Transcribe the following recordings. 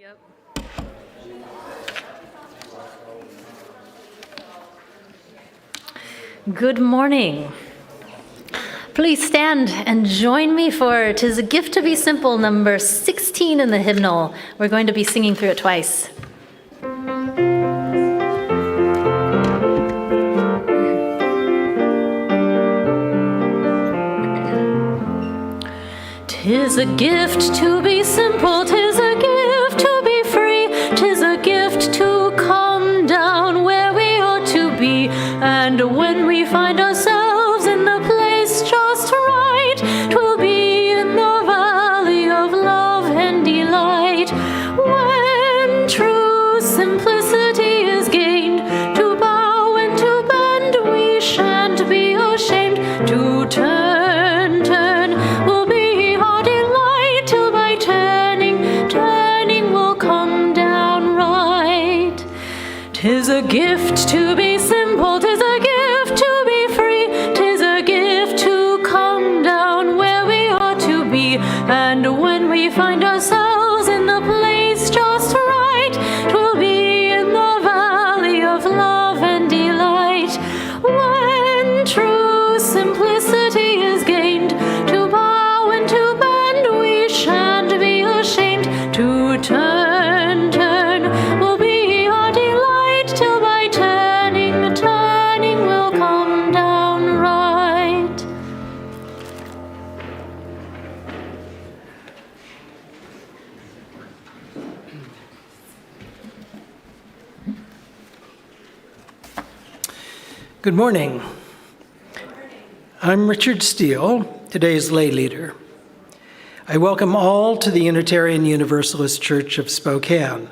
Yep. Good morning. Please stand and join me for "'Tis a Gift to Be Simple," number 16 in the hymnal. We're going to be singing through it twice. "'Tis a gift to be simple, 'tis a gift to be free, 'tis a gift to come down where we ought to be, and when we find ourselves in the place just right, 'twill be in the valley of love and delight, when true simplicity is gained, to bow and to bend we shan't be ashamed, to turn will be our delight, till by turning will come down right. 'Tis a gift to be simple, 'tis a gift to be free, 'tis a gift to come down where we ought to be, and when we find ourselves in the place just right, 'twill be in the valley of love and delight, when true simplicity is gained, to bow and to bend we shan't be ashamed, to turn will be our delight, till by turning will come down right. Good morning. I'm Richard Steele, today's lay leader. I welcome all to the Unitarian Universalist Church of Spokane,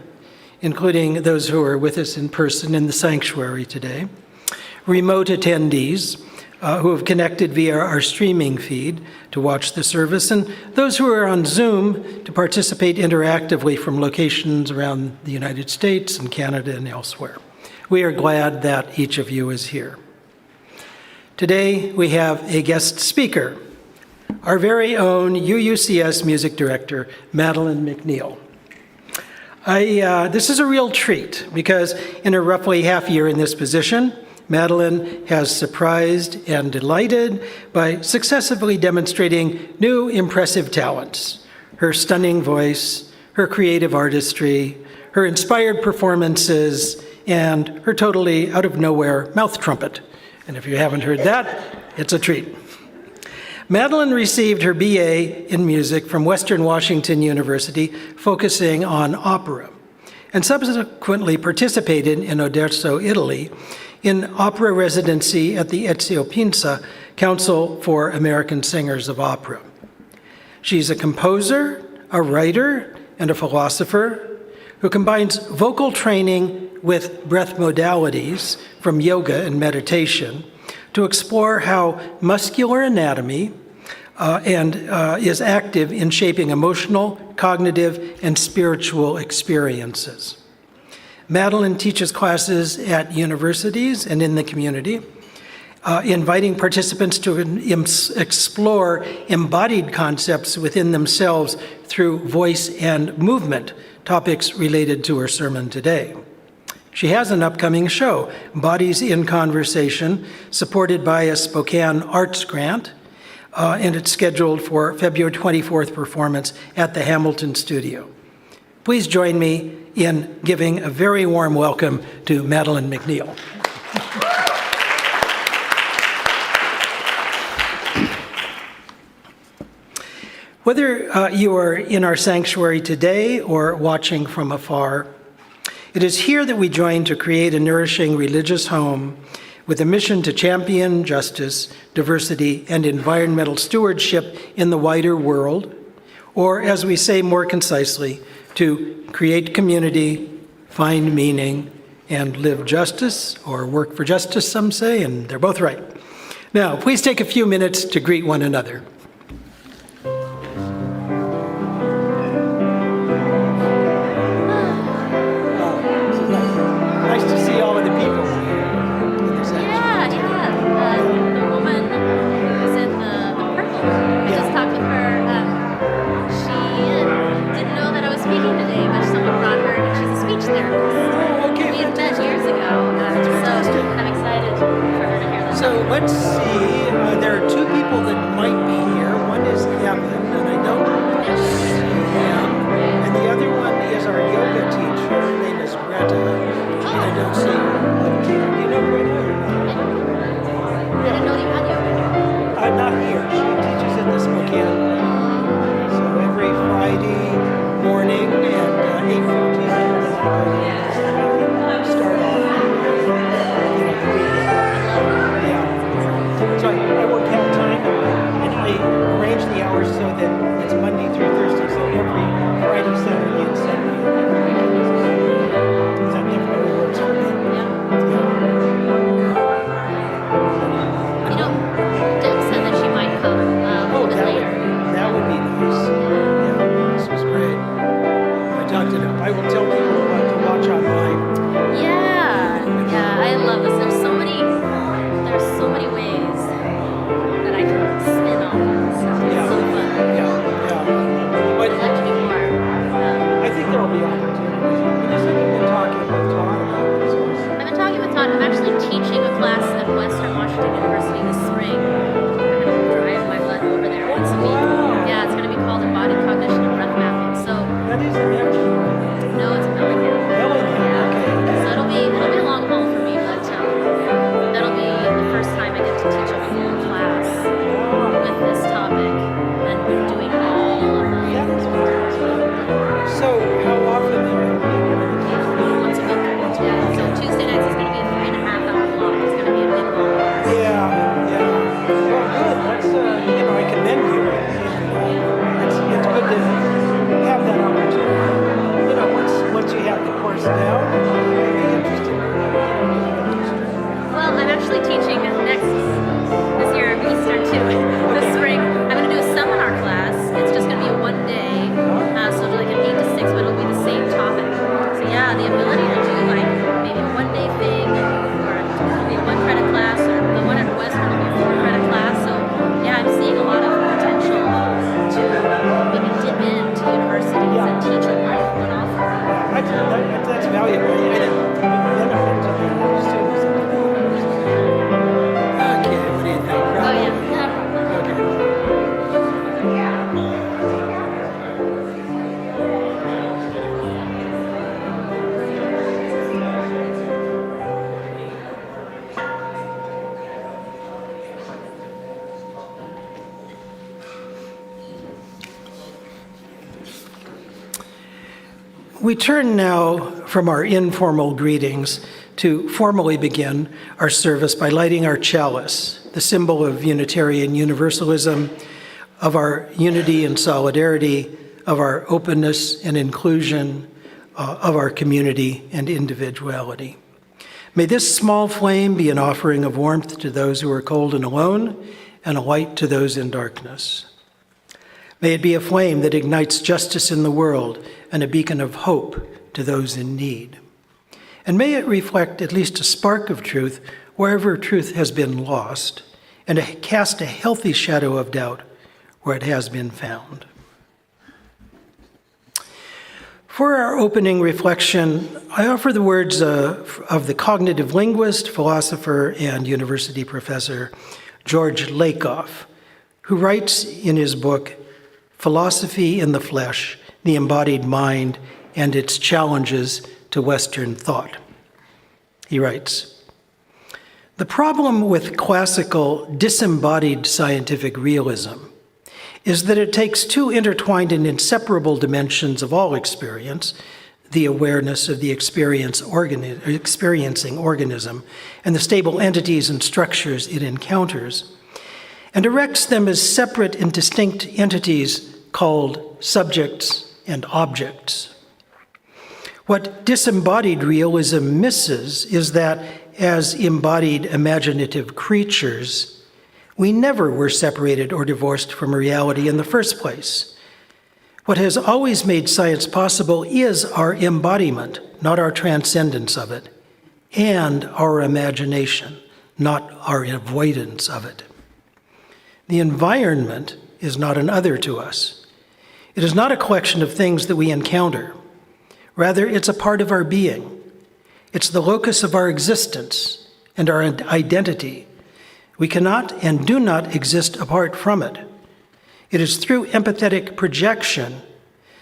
including those who are with us in person in the sanctuary today, remote attendees who have connected via our streaming feed to watch the service, and those who are on Zoom to participate interactively from locations around the United States and Canada and elsewhere. We are glad that each of you is here. Today, we have a guest speaker, our very own UUCS music director, Madeline McNeill. This is a real treat because in her roughly half year in this position, Madeline has surprised and delighted by successively demonstrating new impressive talents, her stunning voice, her creative artistry, her inspired performances, and her totally out-of-nowhere mouth trumpet. And if you haven't heard that, it's a treat. Madeline received her BA in music from Western Washington University, focusing on opera, and subsequently participated in Oderzo, Italy, in opera residency at the Ezio Pinza Council for American Singers of Opera. She's a composer, a writer, and a philosopher who combines vocal training with breath modalities from yoga and meditation to explore how muscular anatomy is active in shaping emotional, cognitive, and spiritual experiences. Madeline teaches classes at universities and in the community, inviting participants to explore embodied concepts within themselves through voice and movement, topics related to her sermon today. She has an upcoming show, Bodies in Conversation, supported by a Spokane Arts Grant, and it's scheduled for February 24th performance at the Hamilton Studio. Please join me in giving a very warm welcome to Madeline McNeill. Whether you are in our sanctuary today or watching from afar, it is here that we join to create a nourishing religious home with a mission to champion justice, diversity, and environmental stewardship in the wider world, or as we say more concisely, to create community, find meaning, and live justice, or work for justice, some say, and they're both right. Now, please take a few minutes to greet one another. Nice to see all of the people. The woman who's in the purple, I just talked with her. She didn't know that I was speaking today, but someone brought Let's see. There are two people that might be here. One is Evan, and I don't see him. And the other one is our yoga teacher. Her name is Greta, and I don't see her. Do you know Greta or not? I didn't know you had yoga. Not here. She teaches at the Spokane. So every Friday morning at 8:15. Start off. So I work half time, and I arrange the hours so that it's Monday through Thursday. So every Friday, Saturday, and Sunday. That definitely works for me. You know, Deb said that she might come a little bit later. That would be nice. Yeah, this was great. I talked it up. I will tell people to watch online. Yeah, I love this. There's so many ways that I can spin off of. So it's so fun. But I'd like to do more. I think there will be opportunities. You just have been talking with Todd about this. I've been talking with Todd. I'm actually teaching a class at Western Washington University this spring. I'm going to drive my butt over there once a week. Wow. Yeah, it's going to be called Embodied Cognition and Breath Mapping. So, That is an action. no, it's a Bellingham. Okay. So it'll be a long haul for me, but that'll be the first time I get to teach a full class with this topic and doing all of them So how often do you once a week. Yeah. So Tuesday nights is going to be a 3.5-hour block. It's going to be a big long class. Yeah. Well, good. That's, I commend you. And, it's good to have that opportunity. Once you have the course down, you'd be interested. Well, I'm actually teaching this year Easter too. This spring, I'm going to do a seminar class. It's just going to be a one-day, so like an 8 to 6, but it'll be the same topic. So yeah, the ability to do like maybe a one-day thing, or it'll be a 1-credit class, or the one at Western will be a 4-credit class. So yeah, I'm seeing a lot of potential to maybe dip into universities and teach what one offer. That's valuable. And it benefits the students. Okay, what do you think? Oh yeah. We turn now from our informal greetings to formally begin our service by lighting our chalice, the symbol of Unitarian Universalism, of our unity and solidarity, of our openness and inclusion, of our community and individuality. May this small flame be an offering of warmth to those who are cold and alone, and a light to those in darkness. May it be a flame that ignites justice in the world and a beacon of hope to those in need. And may it reflect at least a spark of truth wherever truth has been lost, and cast a healthy shadow of doubt where it has been found. For our opening reflection, I offer the words of the cognitive linguist, philosopher, and university professor George Lakoff, who writes in his book, Philosophy in the Flesh, the Embodied Mind and Its Challenges to Western Thought. He writes, "The problem with classical disembodied scientific realism is that it takes two intertwined and inseparable dimensions of all experience, the awareness of the experiencing organism and the stable entities and structures it encounters, and erects them as separate and distinct entities called subjects and objects. What disembodied realism misses is that as embodied imaginative creatures, we never were separated or divorced from reality in the first place. What has always made science possible is our embodiment, not our transcendence of it, and our imagination, not our avoidance of it. The environment is not an other to us. It is not a collection of things that we encounter. Rather, it's a part of our being. It's the locus of our existence and our identity, We cannot and do not exist apart from it. It is through empathetic projection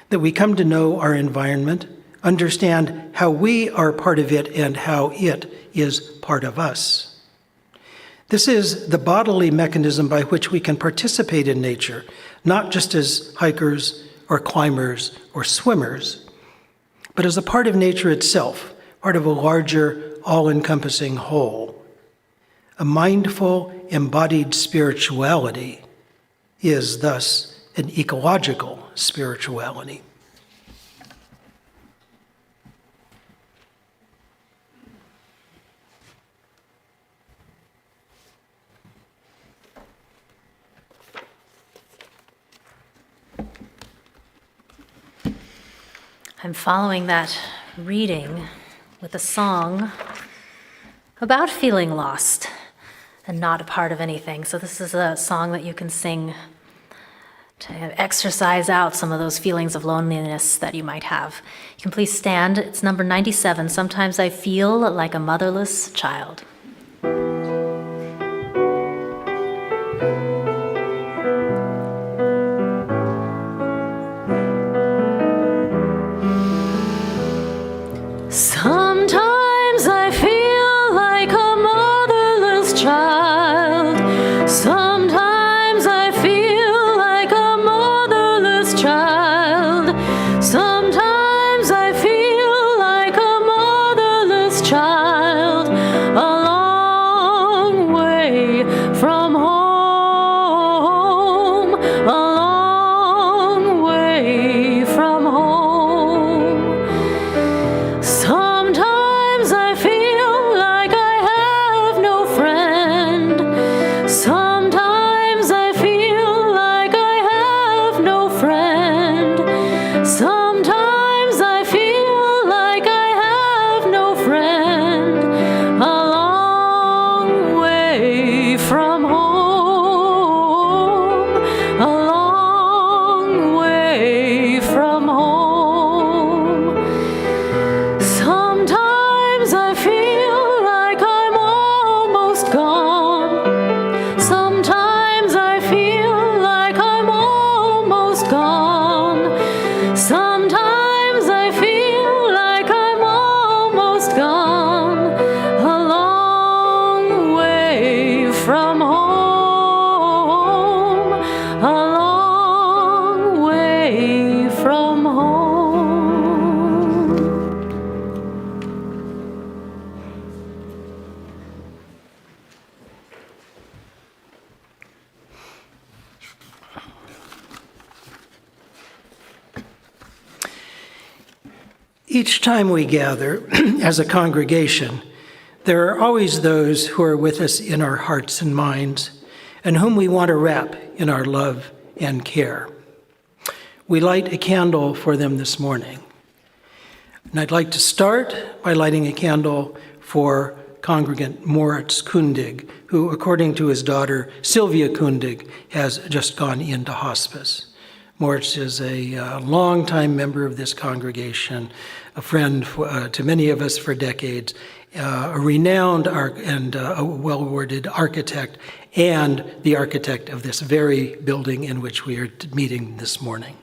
that we come to know our environment, understand how we are part of it and how it is part of us. This is the bodily mechanism by which we can participate in nature, not just as hikers or climbers or swimmers, but as a part of nature itself, part of a larger, all-encompassing whole. A mindful, embodied spirituality is thus an ecological spirituality. I'm following that reading with a song about feeling lost and not a part of anything. So this is a song that you can sing to exercise out some of those feelings of loneliness that you might have. You can please stand. It's number 97. Sometimes I feel like a motherless child. Sometimes I feel like a motherless child. Sometimes I feel like a motherless child. Sometimes I feel like a motherless child, a long way from home, a long way from home. Sometimes I feel like I have no friend. Sometimes I feel like I have no friend. Sometimes I feel like I have no friend. A long way from home. A long way from home. Sometimes I feel like I'm almost gone. Sometimes I feel like I'm almost gone. Sometimes I feel like I'm almost gone. A long way from home. A long way from home. Each time we gather as a congregation, there are always those who are with us in our hearts and minds, and whom we want to wrap in our love and care. We light a candle for them this morning. And I'd like to start by lighting a candle for congregant Moritz Kundig, who, according to his daughter Sylvia Kundig, has just gone into hospice. Moritz is a longtime member of this congregation, a friend to many of us for decades, a renowned and a well-awarded architect, and the architect of this very building in which we are meeting this morning.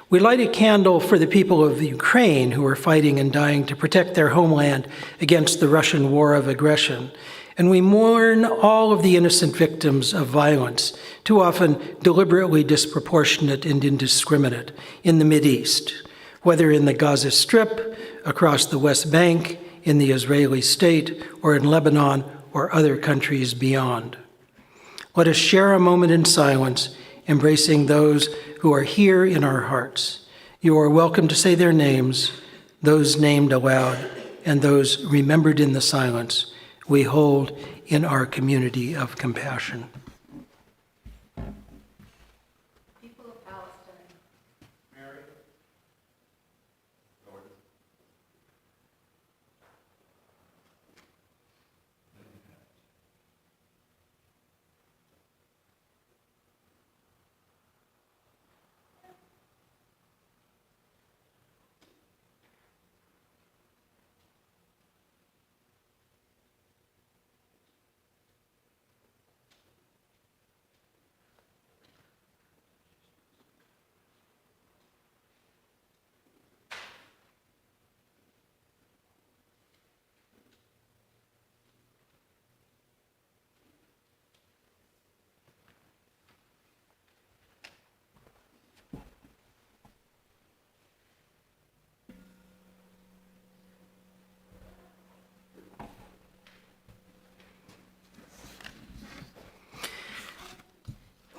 We light a candle for the people of Ukraine who are fighting and dying to protect their homeland against the Russian war of aggression. And we mourn all of the innocent victims of violence, too often deliberately disproportionate and indiscriminate, in the Mideast, whether in the Gaza Strip, across the West Bank, in the Israeli state, or in Lebanon or other countries beyond. Let us share a moment in silence, embracing those who are here in our hearts. You are welcome to say their names, those named aloud, and those remembered in the silence we hold in our community of compassion. People of Palestine. Mary. Lord.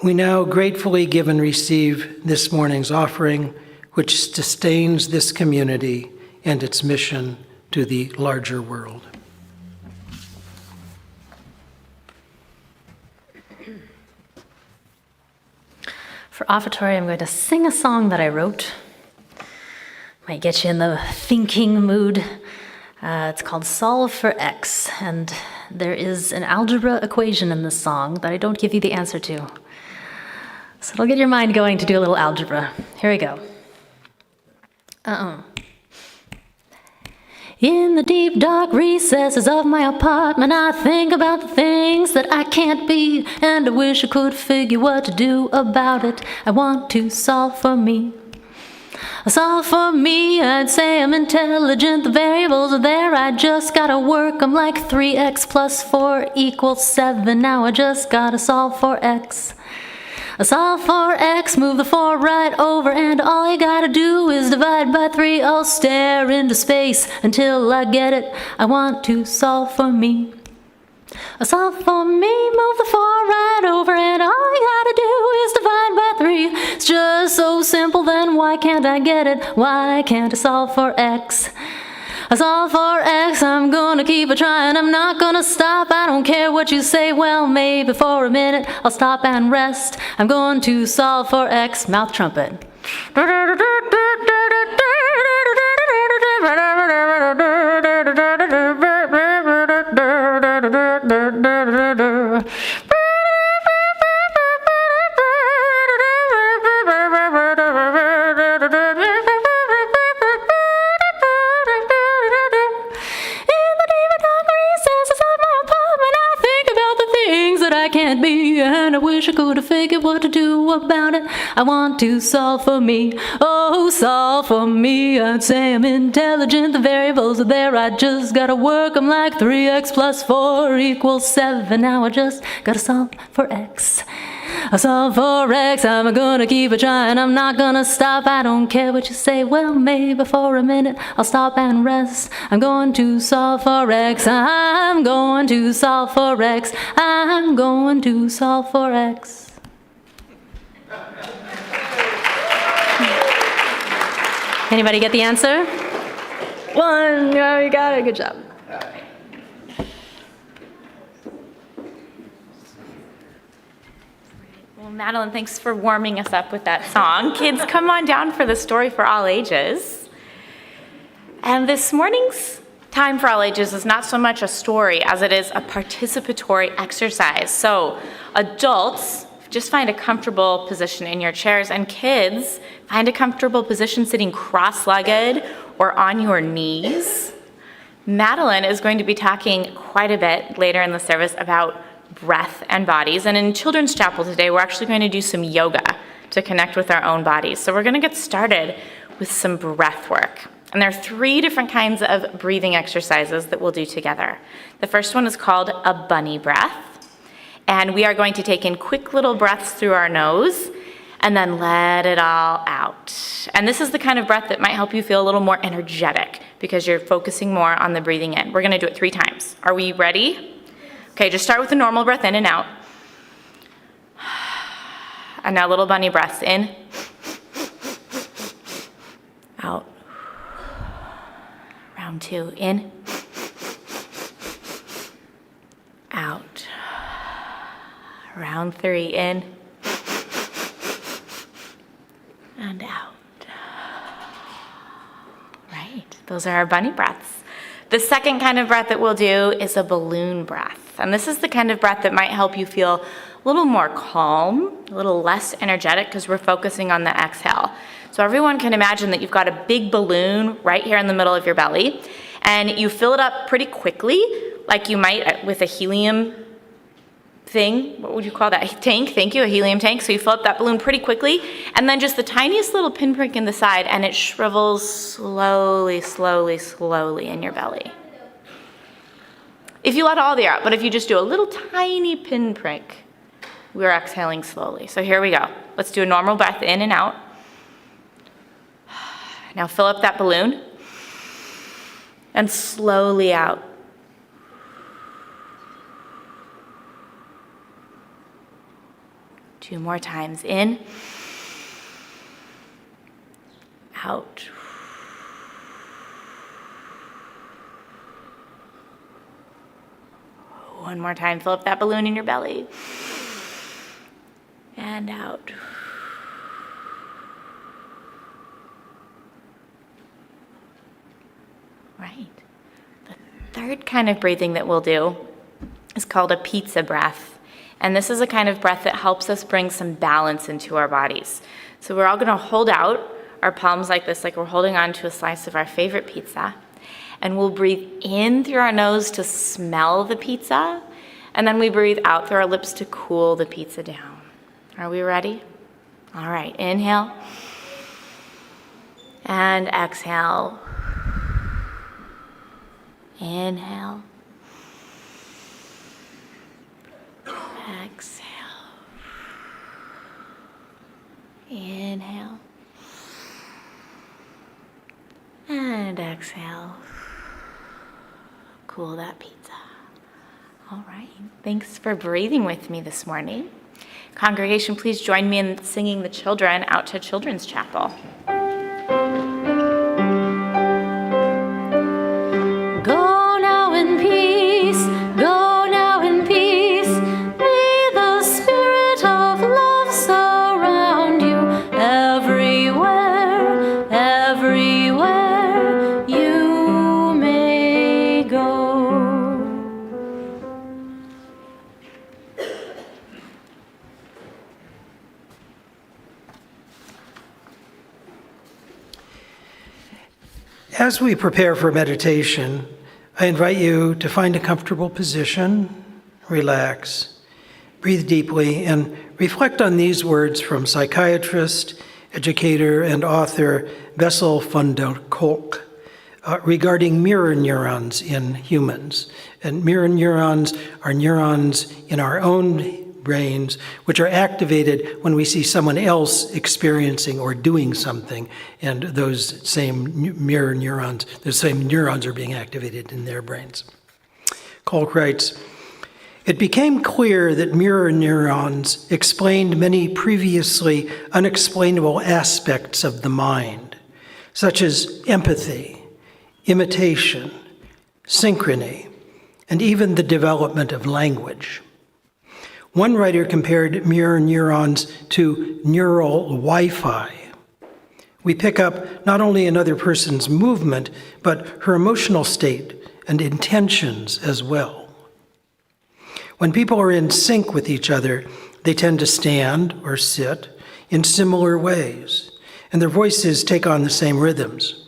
We now gratefully give and receive this morning's offering, which sustains this community and its mission to the larger world. For offertory, I'm going to sing a song that I wrote. Might get you in the thinking mood. It's called Solve for X, and there is an algebra equation in this song that I don't give you the answer to. So it'll get your mind going to do a little algebra. Here we go. In the deep, dark recesses of my apartment, I think about the things that I can't be, and I wish I could figure what to do about it. I want to solve for me. Solve for me, I'd say I'm intelligent. The variables are there, I just gotta work. I'm like 3x plus 4 equals 7. Now I just gotta solve for x. Solve for x, move the 4 right over, and all I gotta do is divide by 3. I'll stare into space until I get it. I want to solve for me. Solve for me, move the 4 right over, and all I gotta do is divide by 3. It's just so simple, then why can't I get it? Why can't I solve for x? I solve for x, I'm gonna keep a trying, I'm not gonna stop, I don't care what you say, well maybe for a minute I'll stop and rest. I'm going to solve for x, mouth trumpet. And I wish I could have figured what to do about it. I want to solve for me. Oh, solve for me. I'd say I'm intelligent. The variables are there. I just gotta work. I'm like 3x plus 4 equals 7. Now I just gotta solve for x. I solve for x. I'm gonna keep a trying. I'm not gonna stop. I don't care what you say. Well, maybe for a minute I'll stop and rest. I'm going to solve for x. I'm going to solve for x. I'm going to solve for x. Anybody get the answer? 1. Oh, you got it. Good job. Well, Madeline, thanks for warming us up with that song. Kids, come on down for the story for all ages. And this morning's time for all ages is not so much a story as it is a participatory exercise. So adults, just find a comfortable position in your chairs, and kids, find a comfortable position sitting cross-legged or on your knees. Madeline is going to be talking quite a bit later in the service about breath and bodies, and in Children's Chapel today we're actually going to do some yoga to connect with our own bodies. So we're going to get started with some breath work. And there are 3 different kinds of breathing exercises that we'll do together. The first one is called a bunny breath. And we are going to take in quick little breaths through our nose and then let it all out. And this is the kind of breath that might help you feel a little more energetic because you're focusing more on the breathing in. We're going to do it 3 times. Are we ready? Okay, just start with the normal breath in and out. And now little bunny breaths in, out. Round 2, in, out. Round 3, in, and out. Right, those are our bunny breaths. The second kind of breath that we'll do is a balloon breath. And this is the kind of breath that might help you feel a little more calm, a little less energetic because we're focusing on the exhale. So everyone can imagine that you've got a big balloon right here in the middle of your belly, and you fill it up pretty quickly, like you might with a helium thing. What would you call that? Tank, thank you, a helium tank. So you fill up that balloon pretty quickly, and then just the tiniest little pinprick in the side, and it shrivels slowly, slowly, slowly in your belly. If you let all the air out, but if you just do a little tiny pinprick, we're exhaling slowly. So here we go. Let's do a normal breath in and out. Now fill up that balloon and slowly out. 2 more times. In, out. One more time, fill up that balloon in your belly. And out. Right. The third kind of breathing that we'll do is called a pizza breath. And this is a kind of breath that helps us bring some balance into our bodies. So we're all going to hold out our palms like this, like we're holding on to a slice of our favorite pizza. And we'll breathe in through our nose to smell the pizza. And then we breathe out through our lips to cool the pizza down. Are we ready? All right, inhale. And exhale. Inhale. Exhale. Inhale. And exhale. Cool that pizza. All right. Thanks for breathing with me this morning. Congregation, please join me in singing the children out to Children's Chapel. Go now in peace, go now in peace. May the spirit of love surround you everywhere, everywhere you may go. As we prepare for meditation, I invite you to find a comfortable position, relax, breathe deeply, and reflect on these words from psychiatrist, educator, and author Bessel van der Kolk regarding mirror neurons in humans. And mirror neurons are neurons in our own brains which are activated when we see someone else experiencing or doing something, and those same mirror neurons, those same neurons are being activated in their brains. Kolk writes, "It became clear that mirror neurons explained many previously unexplainable aspects of the mind, such as empathy, imitation, synchrony, and even the development of language. One writer compared mirror neurons to neural Wi-Fi. We pick up not only another person's movement, but her emotional state and intentions as well. When people are in sync with each other, they tend to stand or sit in similar ways, and their voices take on the same rhythms.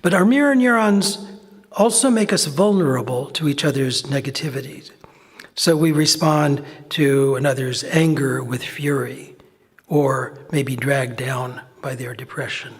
But our mirror neurons also make us vulnerable to each other's negativities. So we respond to another's anger with fury, or may be dragged down by their depression."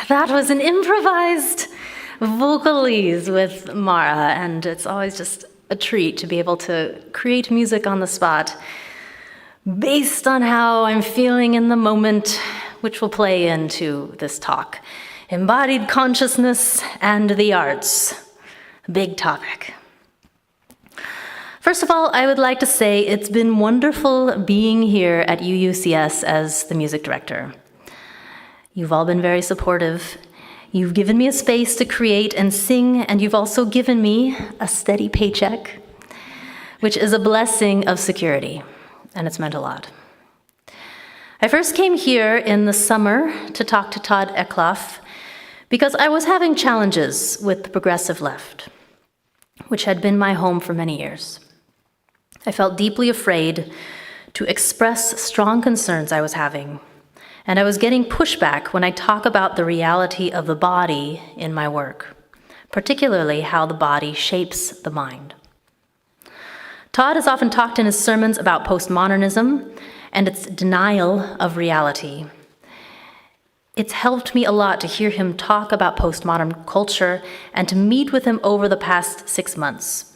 That was an improvised vocalese with Mara, and it's always just a treat to be able to create music on the spot based on how I'm feeling in the moment, which will play into this talk. Embodied consciousness and the arts. Big topic. First of all, I would like to say it's been wonderful being here at UUCS as the music director. You've all been very supportive. You've given me a space to create and sing, and you've also given me a steady paycheck, which is a blessing of security, and it's meant a lot. I first came here in the summer to talk to Todd Eckloff because I was having challenges with the progressive left, which had been my home for many years. I felt deeply afraid to express strong concerns I was having, and I was getting pushback when I talk about the reality of the body in my work, particularly how the body shapes the mind. Todd has often talked in his sermons about postmodernism and its denial of reality. It's helped me a lot to hear him talk about postmodern culture and to meet with him over the past 6 months.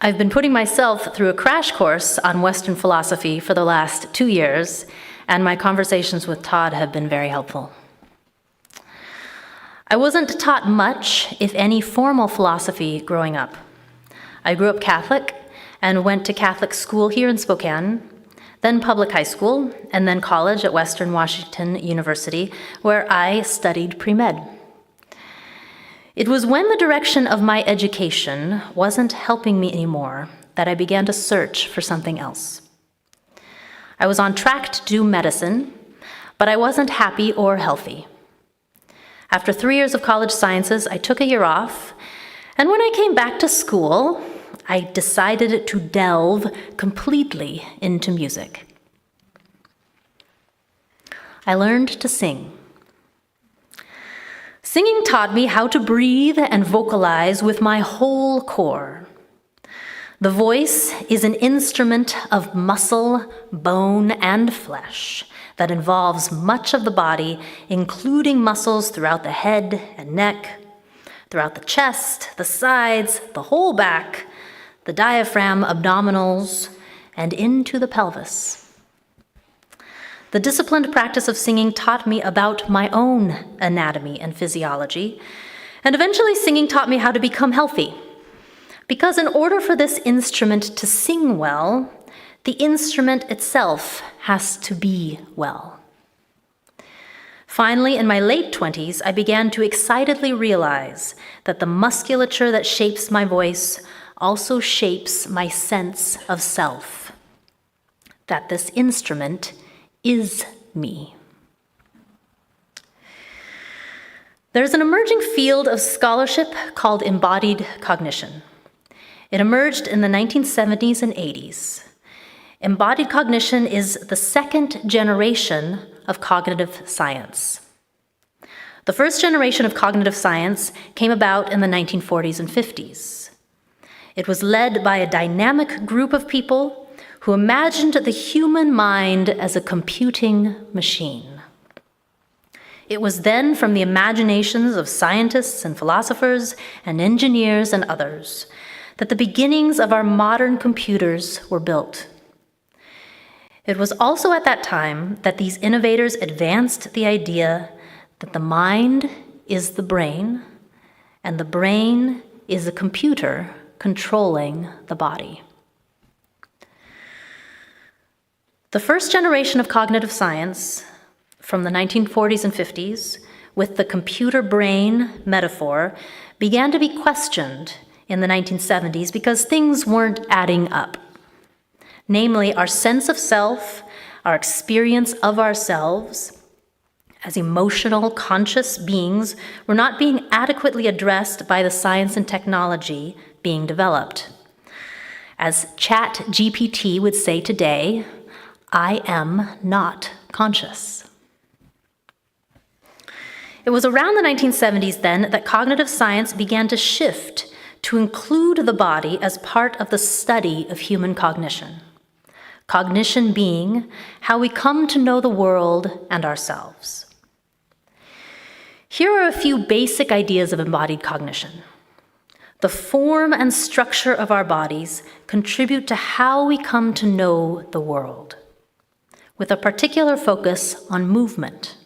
I've been putting myself through a crash course on Western philosophy for the last 2 years, and my conversations with Todd have been very helpful. I wasn't taught much, if any, formal philosophy growing up. I grew up Catholic and went to Catholic school here in Spokane, then public high school, and then college at Western Washington University, where I studied pre-med. It was when the direction of my education wasn't helping me anymore that I began to search for something else. I was on track to do medicine, but I wasn't happy or healthy. After 3 years of college sciences, I took a year off, and when I came back to school, I decided to delve completely into music. I learned to sing. Singing taught me how to breathe and vocalize with my whole core. The voice is an instrument of muscle, bone, and flesh that involves much of the body, including muscles throughout the head and neck, throughout the chest, the sides, the whole back, the diaphragm, abdominals, and into the pelvis. The disciplined practice of singing taught me about my own anatomy and physiology, and eventually singing taught me how to become healthy. Because in order for this instrument to sing well, the instrument itself has to be well. Finally, in my late 20s, I began to excitedly realize that the musculature that shapes my voice also shapes my sense of self, that this instrument is me. There's an emerging field of scholarship called embodied cognition. It emerged in the 1970s and 80s. Embodied cognition is the second generation of cognitive science. The first generation of cognitive science came about in the 1940s and 50s. It was led by a dynamic group of people who imagined the human mind as a computing machine. It was then from the imaginations of scientists and philosophers and engineers and others that the beginnings of our modern computers were built. It was also at that time that these innovators advanced the idea that the mind is the brain, and the brain is a computer controlling the body. The first generation of cognitive science, from the 1940s and 50s, with the computer brain metaphor, began to be questioned in the 1970s because things weren't adding up. Namely, our sense of self, our experience of ourselves as emotional, conscious beings were not being adequately addressed by the science and technology being developed. As ChatGPT would say today, I am not conscious. It was around the 1970s then that cognitive science began to shift to include the body as part of the study of human cognition. Cognition being how we come to know the world and ourselves. Here are a few basic ideas of embodied cognition. The form and structure of our bodies contribute to how we come to know the world, with a particular focus on movement.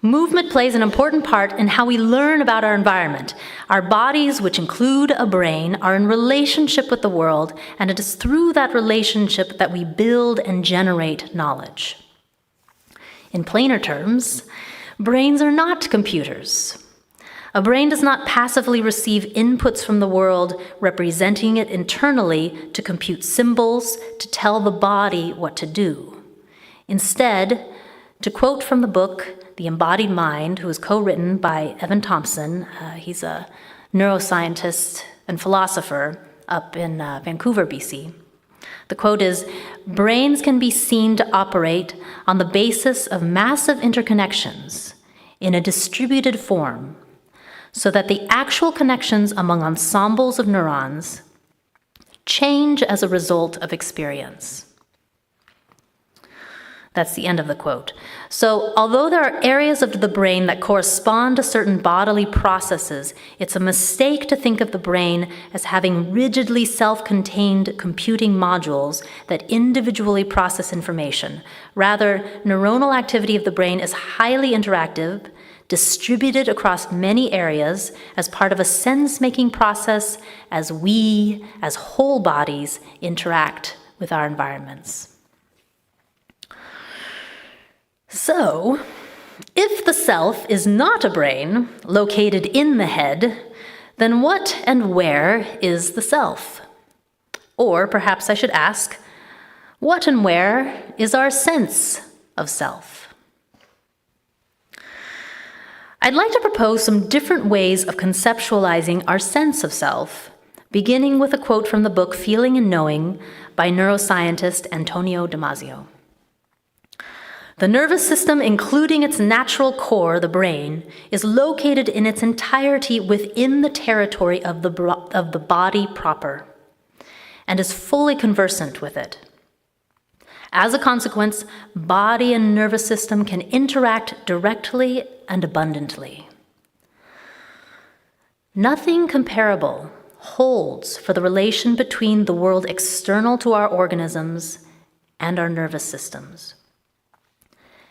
Movement plays an important part in how we learn about our environment. Our bodies, which include a brain, are in relationship with the world, and it is through that relationship that we build and generate knowledge. In plainer terms, brains are not computers. A brain does not passively receive inputs from the world, representing it internally to compute symbols, to tell the body what to do. Instead, to quote from the book, The Embodied Mind, who was co-written by Evan Thompson, he's a neuroscientist and philosopher up in Vancouver, BC. The quote is, "Brains can be seen to operate on the basis of massive interconnections in a distributed form, so that the actual connections among ensembles of neurons change as a result of experience." That's the end of the quote. So, although there are areas of the brain that correspond to certain bodily processes, it's a mistake to think of the brain as having rigidly self-contained computing modules that individually process information. Rather, neuronal activity of the brain is highly interactive, distributed across many areas as part of a sense-making process as we, as whole bodies, interact with our environments. So, if the self is not a brain located in the head, then what and where is the self? Or perhaps I should ask, what and where is our sense of self? I'd like to propose some different ways of conceptualizing our sense of self, beginning with a quote from the book Feeling and Knowing by neuroscientist Antonio Damasio. "The nervous system, including its natural core, the brain, is located in its entirety within the territory of the body proper, and is fully conversant with it. As a consequence, body and nervous system can interact directly and abundantly. Nothing comparable holds for the relation between the world external to our organisms and our nervous systems.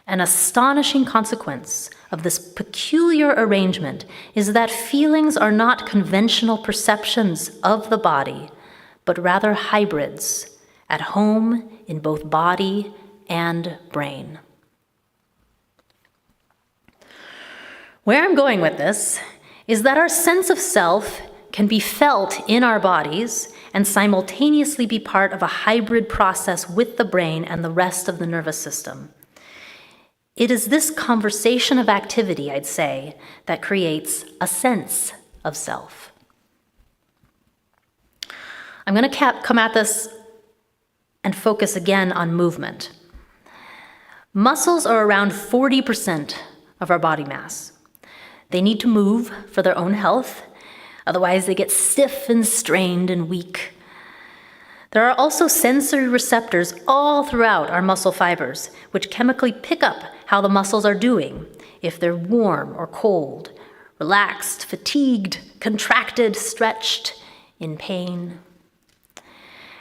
An astonishing consequence of this peculiar arrangement is that feelings are not conventional perceptions of the body, but rather hybrids, at home in both body and brain." Where I'm going with this is that our sense of self can be felt in our bodies and simultaneously be part of a hybrid process with the brain and the rest of the nervous system. It is this conversation of activity, I'd say, that creates a sense of self. I'm going to come at this and focus again on movement. Muscles are around 40% of our body mass. They need to move for their own health, otherwise they get stiff and strained and weak. There are also sensory receptors all throughout our muscle fibers, which chemically pick up how the muscles are doing, if they're warm or cold, relaxed, fatigued, contracted, stretched, in pain.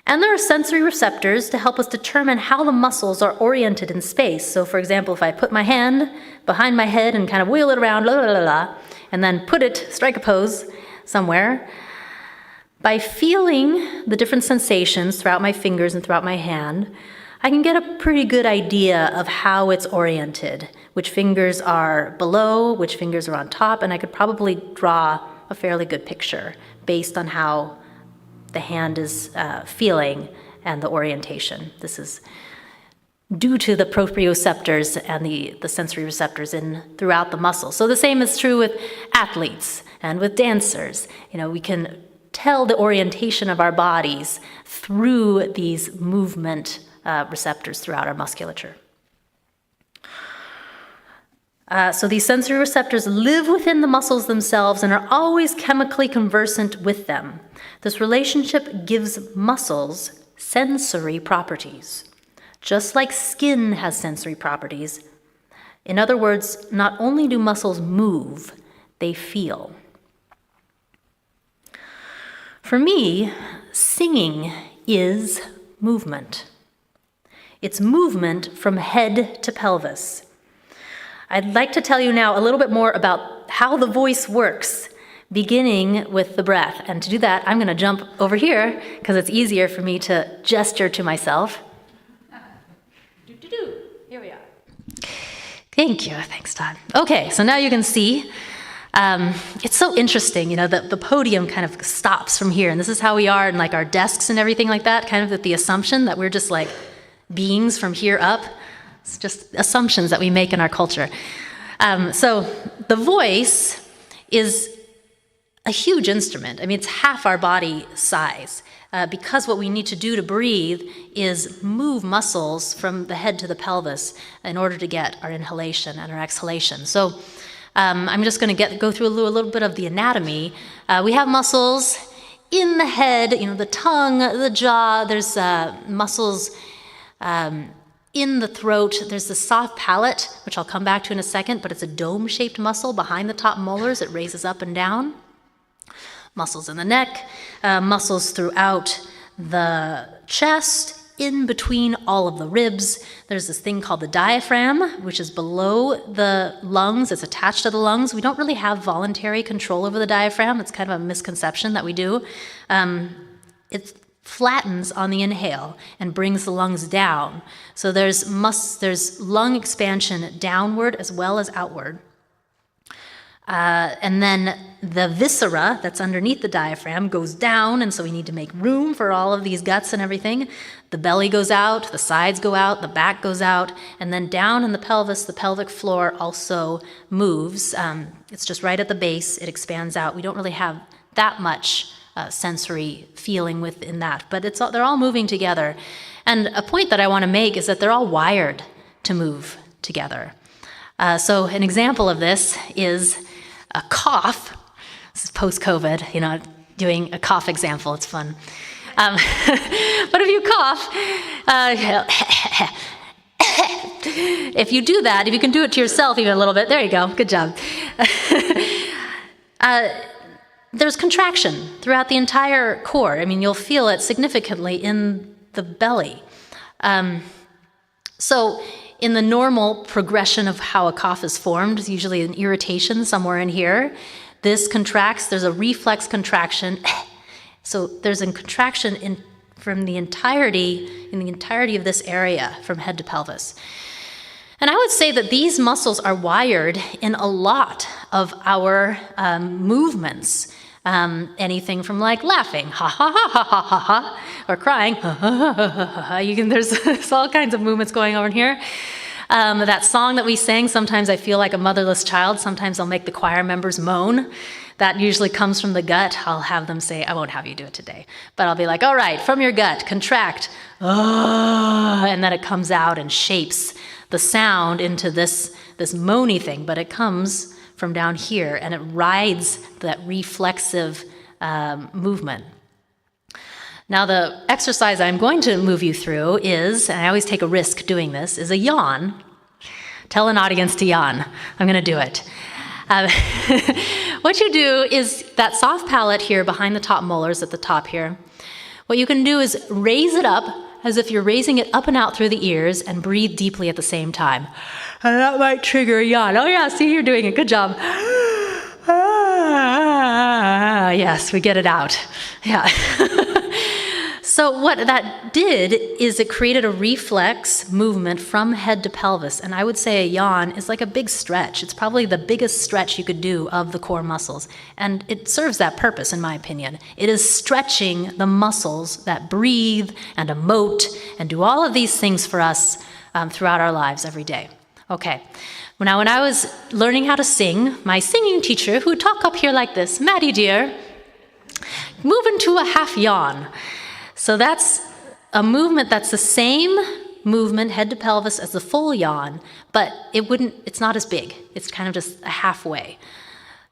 And there are sensory receptors to help us determine how the muscles are oriented in space. So for example, if I put my hand behind my head and kind of wheel it around, and then strike a pose somewhere, by feeling the different sensations throughout my fingers and throughout my hand, I can get a pretty good idea of how it's oriented, which fingers are below, which fingers are on top, and I could probably draw a fairly good picture based on how the hand is feeling and the orientation. This is due to the proprioceptors and the sensory receptors throughout the muscles. So the same is true with athletes and with dancers. We can tell the orientation of our bodies through these movement receptors throughout our musculature. So these sensory receptors live within the muscles themselves and are always chemically conversant with them. This relationship gives muscles sensory properties. Just like skin has sensory properties, In other words, not only do muscles move, they feel. For me, singing is movement. It's movement from head to pelvis. I'd like to tell you now a little bit more about how the voice works, beginning with the breath. And to do that, I'm going to jump over here because it's easier for me to gesture to myself. Here we are. Thank you. Thanks, Todd. Okay, so now you can see. It's so interesting, the podium kind of stops from here, and this is how we are in like our desks and everything like that, kind of with the assumption that we're just like beings from here up. It's just assumptions that we make in our culture. So the voice is a huge instrument. I mean, it's half our body size, because what we need to do to breathe is move muscles from the head to the pelvis in order to get our inhalation and our exhalation. So I'm just going to go through a little bit of the anatomy. We have muscles in the head, the tongue, the jaw. There's muscles in the throat. There's the soft palate, which I'll come back to in a second, but it's a dome-shaped muscle behind the top molars. It raises up and down. Muscles in the neck, muscles throughout the chest, in between all of the ribs. There's this thing called the diaphragm, which is below the lungs. It's attached to the lungs. We don't really have voluntary control over the diaphragm. It's kind of a misconception that we do. It flattens on the inhale and brings the lungs down. So there's lung expansion downward as well as outward. And then the viscera that's underneath the diaphragm goes down, and so we need to make room for all of these guts and everything. The belly goes out, the sides go out, the back goes out, and then down in the pelvis, the pelvic floor also moves. It's just right at the base, it expands out. We don't really have that much sensory feeling within that, but they're all moving together. And a point that I want to make is that they're all wired to move together. So an example of this is a cough. This is post-COVID, doing a cough example. It's fun. But if you cough, if you do that, if you can do it to yourself even a little bit, there you go, good job. There's contraction throughout the entire core. I mean, you'll feel it significantly in the belly. So in the normal progression of how a cough is formed, there's usually an irritation somewhere in here. This contracts, there's a reflex contraction. So there's a contraction in the entirety of this area from head to pelvis. And I would say that these muscles are wired in a lot of our movements. Anything from like laughing, ha ha ha ha ha ha ha, or crying, ha ha ha ha ha ha. There's all kinds of movements going on here. That song that we sang, sometimes I feel like a motherless child. Sometimes I'll make the choir members moan. That usually comes from the gut. I'll have them say, I won't have you do it today, but I'll be like, all right, from your gut, contract, and then it comes out and shapes the sound into this moany thing, but it comes from down here, and it rides that reflexive movement. Now, the exercise I'm going to move you through is, and I always take a risk doing this, is a yawn. Tell an audience to yawn. I'm going to do it. What you do is that soft palate here behind the top molars at the top here. What you can do is raise it up as if you're raising it up and out through the ears and breathe deeply at the same time. And that might trigger a yawn. Oh yeah, see, you're doing it. Good job. Yes, we get it out. Yeah. So what that did is it created a reflex movement from head to pelvis. And I would say a yawn is like a big stretch. It's probably the biggest stretch you could do of the core muscles. And it serves that purpose, in my opinion. It is stretching the muscles that breathe and emote and do all of these things for us throughout our lives every day. Okay. Now, when I was learning how to sing, my singing teacher, who would talk up here like this, Maddie dear, move into a half yawn. So that's a movement that's the same movement, head to pelvis, as the full yawn, but it's not as big. It's kind of just a halfway.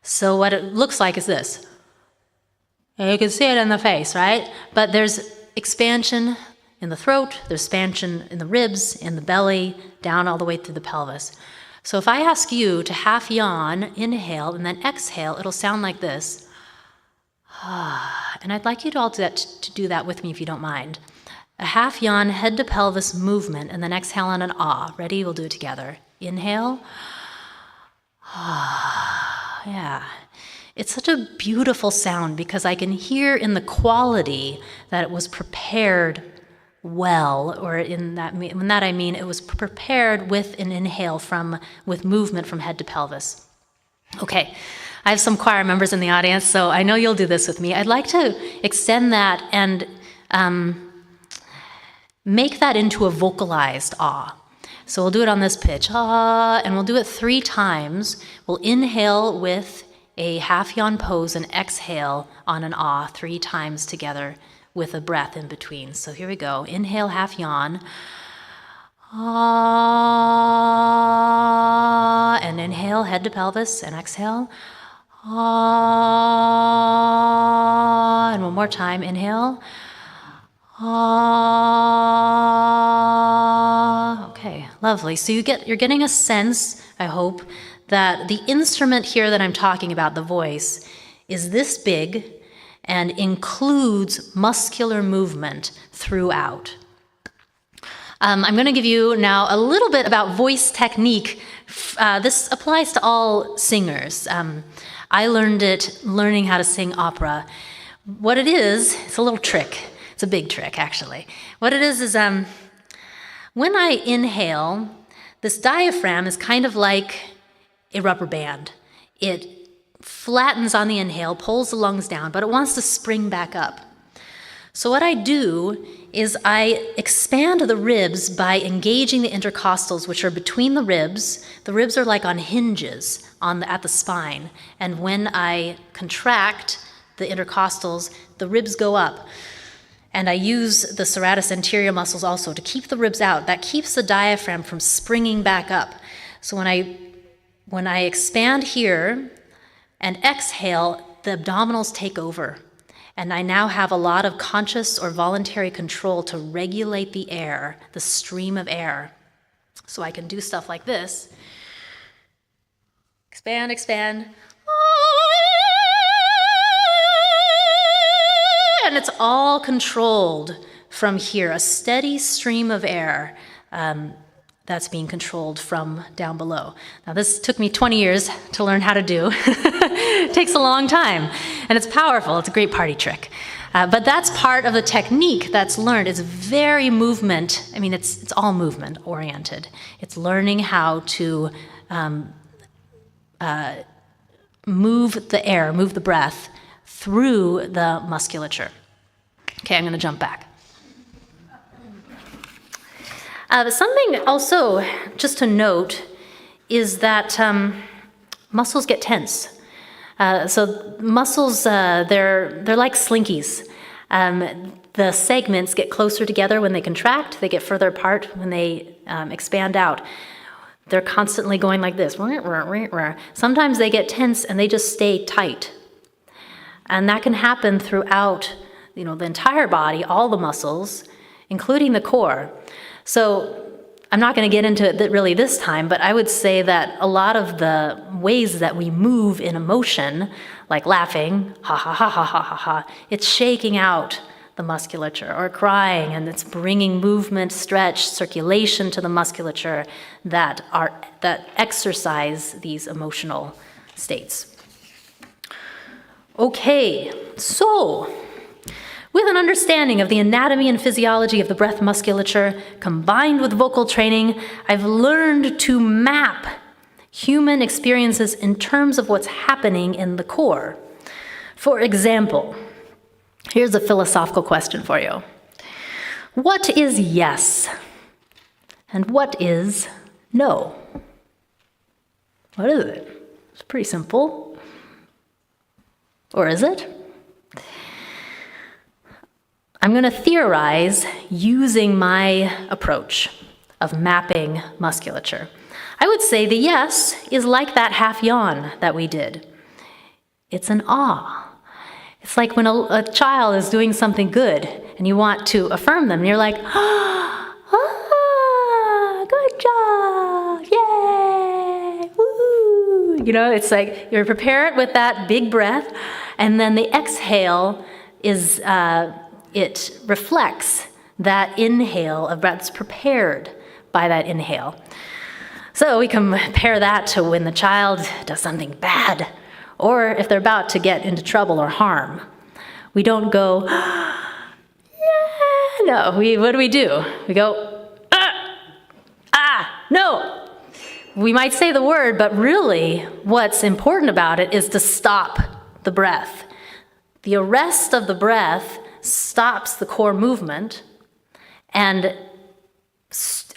So what it looks like is this. You can see it in the face, right? But there's expansion in the throat, there's expansion in the ribs, in the belly, down all the way through the pelvis. So if I ask you to half yawn, inhale, and then exhale, it'll sound like this. And I'd like you to all to do that with me if you don't mind. A half yawn, head to pelvis movement, and then exhale on an ah. Ready? We'll do it together. Inhale. Yeah. It's such a beautiful sound because I can hear in the quality that it was prepared well, or in that I mean it was prepared with an inhale with movement from head to pelvis. Okay, I have some choir members in the audience, so I know you'll do this with me. I'd like to extend that and make that into a vocalized ah. So we'll do it on this pitch, ah, and we'll do it 3 times. We'll inhale with a half yawn pose and exhale on an ah 3 times together with a breath in between. So here we go. Inhale, half yawn. Ah, and inhale, head to pelvis, and exhale. Ah, and one more time. Inhale. Ah, okay, lovely. So you're getting a sense, I hope, that the instrument here that I'm talking about, the voice, is this big and includes muscular movement throughout. I'm going to give you now a little bit about voice technique. This applies to all singers. I learned it learning how to sing opera. What it is, it's a little trick. It's a big trick, actually. What it is when I inhale, this diaphragm is kind of like a rubber band. It flattens on the inhale, pulls the lungs down, but it wants to spring back up. So what I do is I expand the ribs by engaging the intercostals, which are between the ribs. The ribs are like on hinges at the spine. And when I contract the intercostals, the ribs go up. And I use the serratus anterior muscles also to keep the ribs out. That keeps the diaphragm from springing back up. So when I expand here and exhale, the abdominals take over. And I now have a lot of conscious or voluntary control to regulate the air, the stream of air. So I can do stuff like this. Expand, expand. And it's all controlled from here, a steady stream of air that's being controlled from down below. Now this took me 20 years to learn how to do. It takes a long time, and it's powerful. It's a great party trick. But that's part of the technique that's learned. It's very movement. I mean, it's all movement oriented. It's learning how to move the air, move the breath through the musculature. Okay, I'm going to jump back. Something also just to note is that muscles get tense. So muscles, they're like slinkies. The segments get closer together when they contract. They get further apart when they expand out. They're constantly going like this. Sometimes they get tense and they just stay tight. And that can happen throughout, the entire body, all the muscles, including the core. So I'm not going to get into it really this time, but I would say that a lot of the ways that we move in emotion, like laughing, ha ha ha ha ha ha ha, it's shaking out the musculature, or crying, and it's bringing movement, stretch, circulation to the musculature that exercise these emotional states. Okay, so with an understanding of the anatomy and physiology of the breath musculature, combined with vocal training, I've learned to map human experiences in terms of what's happening in the core. For example, here's a philosophical question for you. What is yes? And what is no? What is it? It's pretty simple. Or is it? I'm going to theorize using my approach of mapping musculature. I would say the yes is like that half yawn that we did. It's an ah. It's like when a child is doing something good and you want to affirm them, and you're like, ah, good job, yay. It's like you prepare it with that big breath, and then the exhale is, it reflects that inhale of breath. It's prepared by that inhale. So we compare that to when the child does something bad, or if they're about to get into trouble or harm. We don't go, no, what do? We go, no. We might say the word, but really what's important about it is to stop the breath. The arrest of the breath stops the core movement, and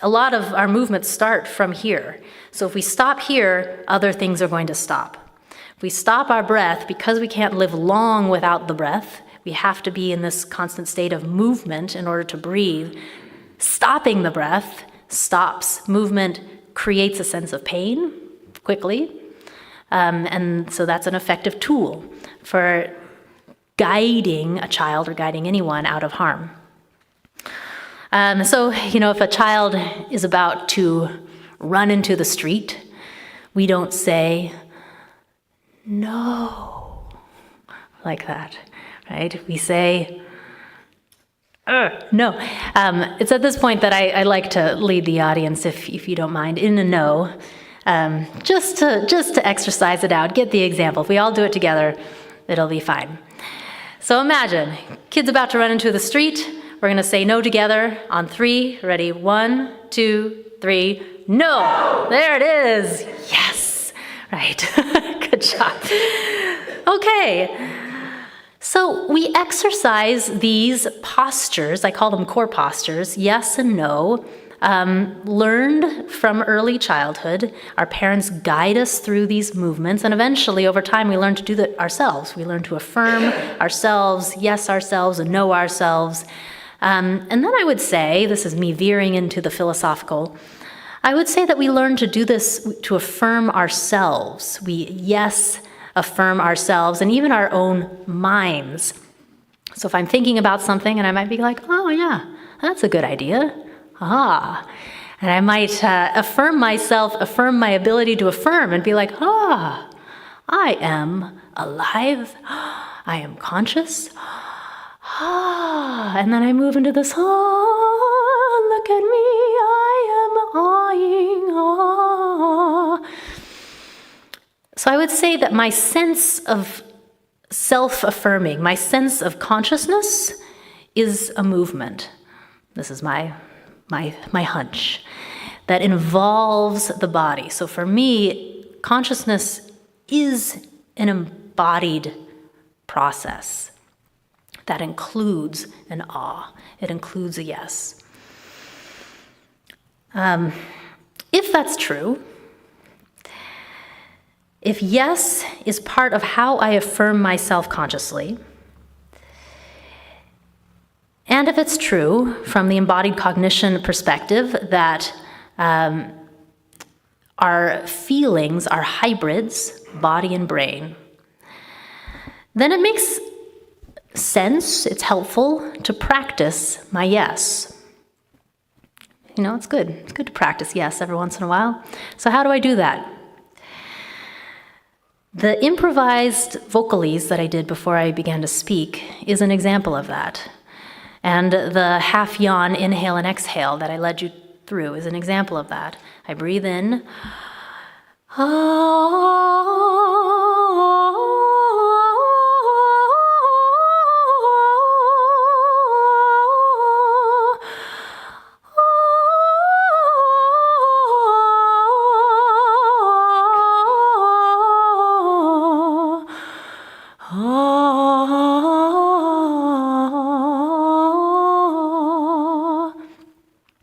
a lot of our movements start from here. So if we stop here, other things are going to stop. If we stop our breath, because we can't live long without the breath, we have to be in this constant state of movement in order to breathe. Stopping the breath stops movement, creates a sense of pain quickly. And so that's an effective tool for guiding a child or guiding anyone out of harm. So, if a child is about to run into the street, we don't say, no, like that, right? We say, no. It's at this point that I like to lead the audience, if you don't mind, in a no, just to exercise it out, get the example. If we all do it together, it'll be fine. So imagine, kid's about to run into the street. We're going to say no together on 3. Ready? 1, 2, 3. No! There it is. Yes. Right. Good job. Okay. So we exercise these postures. I call them core postures, yes and no, learned from early childhood. Our parents guide us through these movements, and eventually, over time, we learn to do that ourselves. We learn to affirm ourselves, yes ourselves, and no ourselves. And then I would say, this is me veering into the philosophical, I would say that we learn to do this to affirm ourselves. We, yes, affirm ourselves and even our own minds. So if I'm thinking about something and I might be like, oh yeah, that's a good idea. And I might affirm myself, affirm my ability to affirm and be like, I am alive. I am conscious. And then I move into this, look at me, I am eyeing. So I would say that my sense of self-affirming, my sense of consciousness is a movement. This is my hunch that involves the body. So for me, consciousness is an embodied process that includes an it includes a yes. If that's true, if yes is part of how I affirm myself consciously, and if it's true from the embodied cognition perspective that our feelings are hybrids, body and brain, then it makes sense, it's helpful to practice my yes. It's good. It's good to practice yes every once in a while. So how do I do that? The improvised vocalese that I did before I began to speak is an example of that. And the half yawn, inhale and exhale that I led you through is an example of that. I breathe in.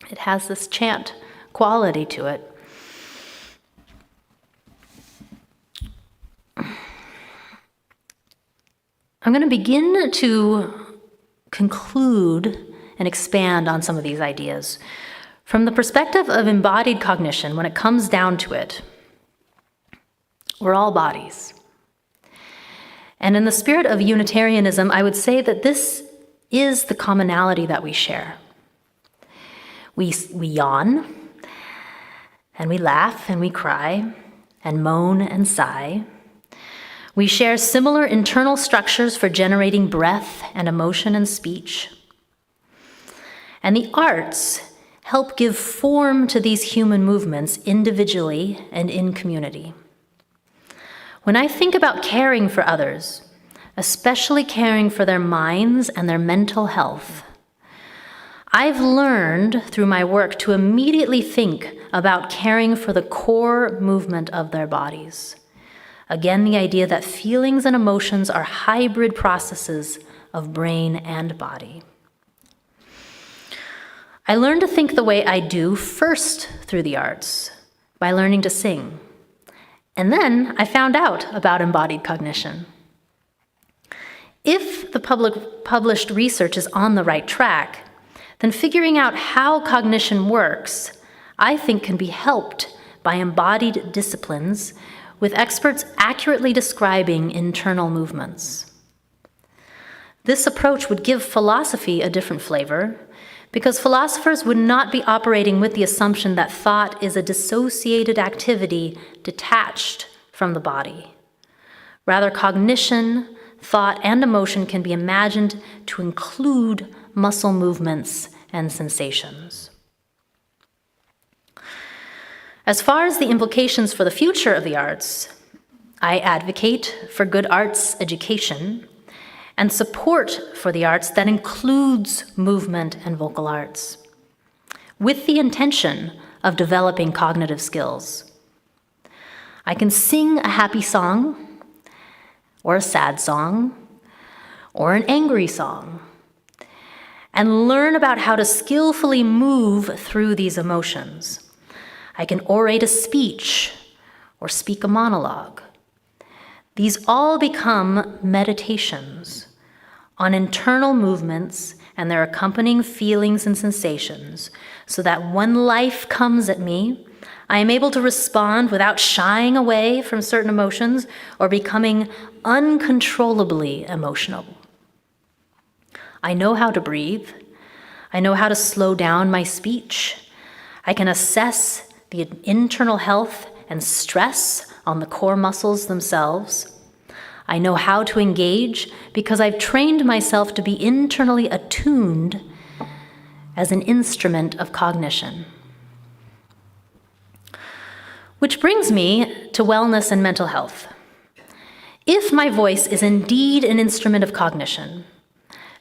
It has this chant quality to it. I'm going to begin to conclude and expand on some of these ideas. From the perspective of embodied cognition, when it comes down to it, we're all bodies. And in the spirit of Unitarianism, I would say that this is the commonality that we share. We yawn, and we laugh, and we cry, and moan and sigh. We share similar internal structures for generating breath and emotion and speech. And the arts help give form to these human movements individually and in community. When I think about caring for others, especially caring for their minds and their mental health, I've learned through my work to immediately think about caring for the core movement of their bodies. Again, the idea that feelings and emotions are hybrid processes of brain and body. I learned to think the way I do first through the arts, by learning to sing. And then I found out about embodied cognition. If the published research is on the right track, then figuring out how cognition works, I think, can be helped by embodied disciplines with experts accurately describing internal movements. This approach would give philosophy a different flavor, because philosophers would not be operating with the assumption that thought is a dissociated activity detached from the body. Rather, cognition, thought, and emotion can be imagined to include muscle movements and sensations. As far as the implications for the future of the arts, I advocate for good arts education and support for the arts that includes movement and vocal arts, with the intention of developing cognitive skills. I can sing a happy song, or a sad song, or an angry song, and learn about how to skillfully move through these emotions. I can orate a speech or speak a monologue. These all become meditations on internal movements and their accompanying feelings and sensations, so that when life comes at me, I am able to respond without shying away from certain emotions or becoming uncontrollably emotional. I know how to breathe. I know how to slow down my speech. I can assess the internal health and stress on the core muscles themselves. I know how to engage because I've trained myself to be internally attuned as an instrument of cognition. Which brings me to wellness and mental health. If my voice is indeed an instrument of cognition,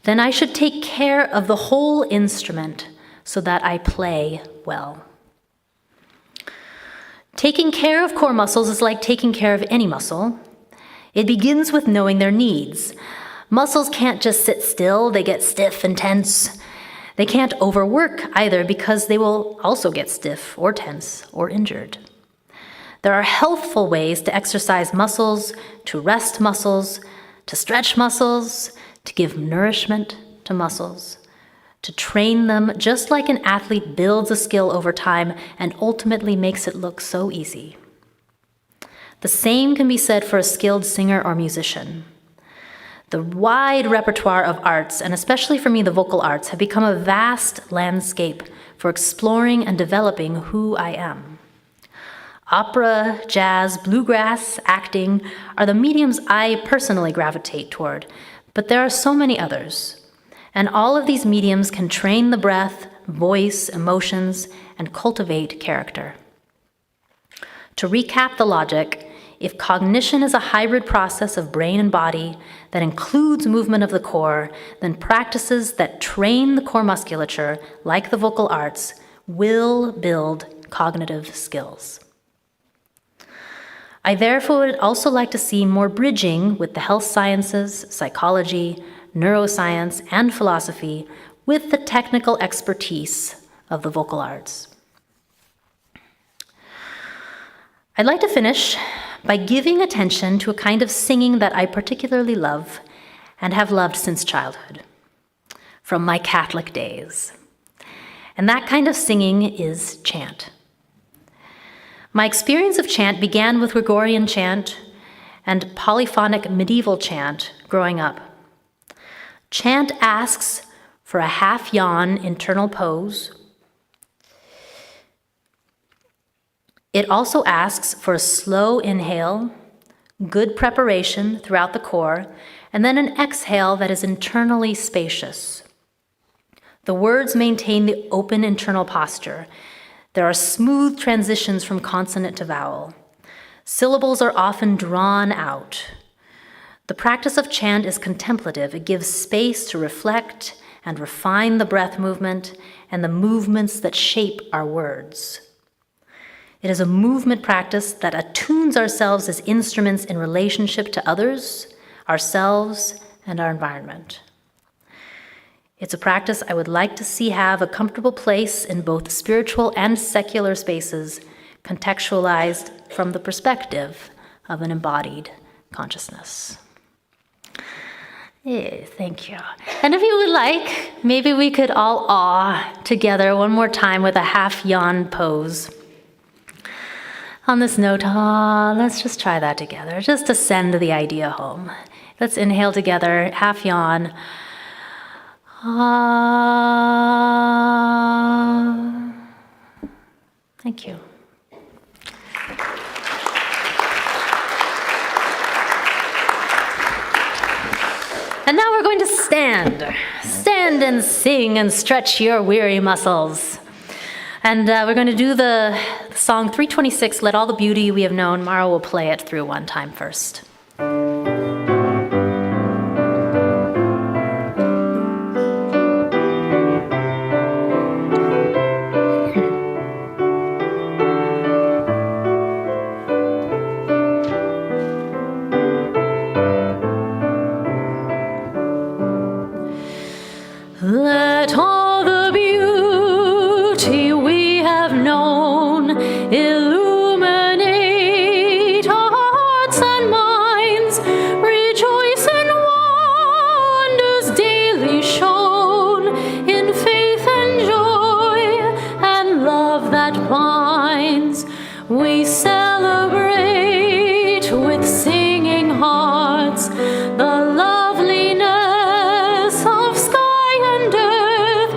then I should take care of the whole instrument so that I play well. Taking care of core muscles is like taking care of any muscle. It begins with knowing their needs. Muscles can't just sit still, they get stiff and tense. They can't overwork either, because they will also get stiff or tense or injured. There are healthful ways to exercise muscles, to rest muscles, to stretch muscles, to give nourishment to muscles, to train them just like an athlete builds a skill over time and ultimately makes it look so easy. The same can be said for a skilled singer or musician. The wide repertoire of arts, and especially for me the vocal arts, have become a vast landscape for exploring and developing who I am. Opera, jazz, bluegrass, acting are the mediums I personally gravitate toward, but there are so many others. And all of these mediums can train the breath, voice, emotions, and cultivate character. To recap the logic, if cognition is a hybrid process of brain and body that includes movement of the core, then practices that train the core musculature, like the vocal arts, will build cognitive skills. I therefore would also like to see more bridging with the health sciences, psychology, neuroscience, and philosophy with the technical expertise of the vocal arts. I'd like to finish by giving attention to a kind of singing that I particularly love and have loved since childhood, from my Catholic days. And that kind of singing is chant. My experience of chant began with Gregorian chant and polyphonic medieval chant growing up. Chant asks for a half-yawn internal pose, It also asks for a slow inhale, good preparation throughout the core, and then an exhale that is internally spacious. The words maintain the open internal posture. There are smooth transitions from consonant to vowel. Syllables are often drawn out. The practice of chant is contemplative. It gives space to reflect and refine the breath movement and the movements that shape our words. It is a movement practice that attunes ourselves as instruments in relationship to others, ourselves, and our environment. It's a practice I would like to see have a comfortable place in both spiritual and secular spaces, contextualized from the perspective of an embodied consciousness. Yeah, thank you. And if you would like, maybe we could all awe together one more time with a half yawn pose. On this note, let's just try that together, just to send the idea home. Let's inhale together, half yawn. Thank you. And now we're going to stand. Stand and sing and stretch your weary muscles. And we're going to do the song 326, Let All the Beauty We Have Known. Mara will play it through one time first. Let all the beauty we have known illuminate our hearts and minds, rejoice in wonders daily shown, in faith and joy and love that binds. We celebrate with singing hearts the loveliness of sky and earth,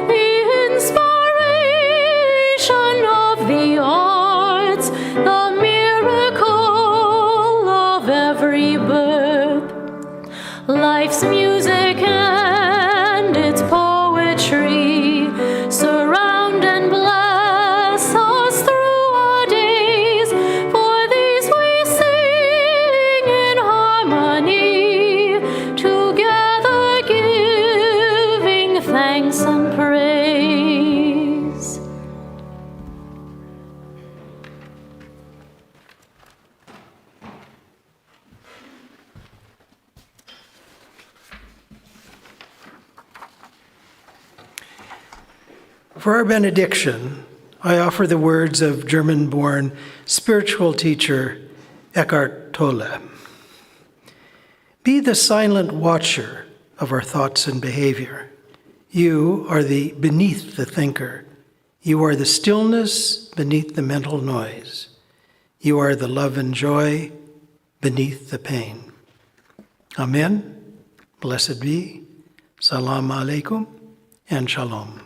the inspiration of the arts, the miracle of every birth. Life's music and its poetry surround and bless us through our days. For these we sing in harmony, together giving thanks and praise. For our benediction, I offer the words of German-born spiritual teacher Eckhart Tolle. Be the silent watcher of our thoughts and behavior. You are the beneath the thinker. You are the stillness beneath the mental noise. You are the love and joy beneath the pain. Amen. Blessed be. Salam alaikum and shalom.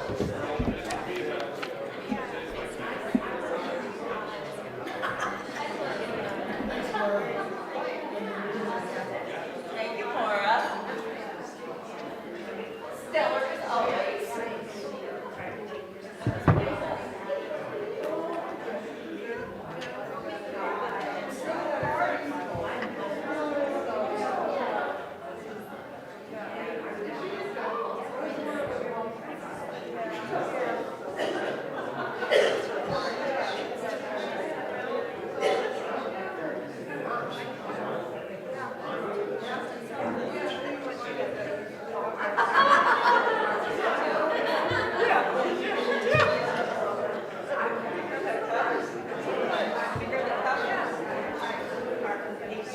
Thank you, Maura. Stellar as always.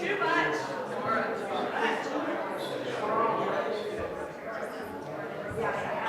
Too much. Too much.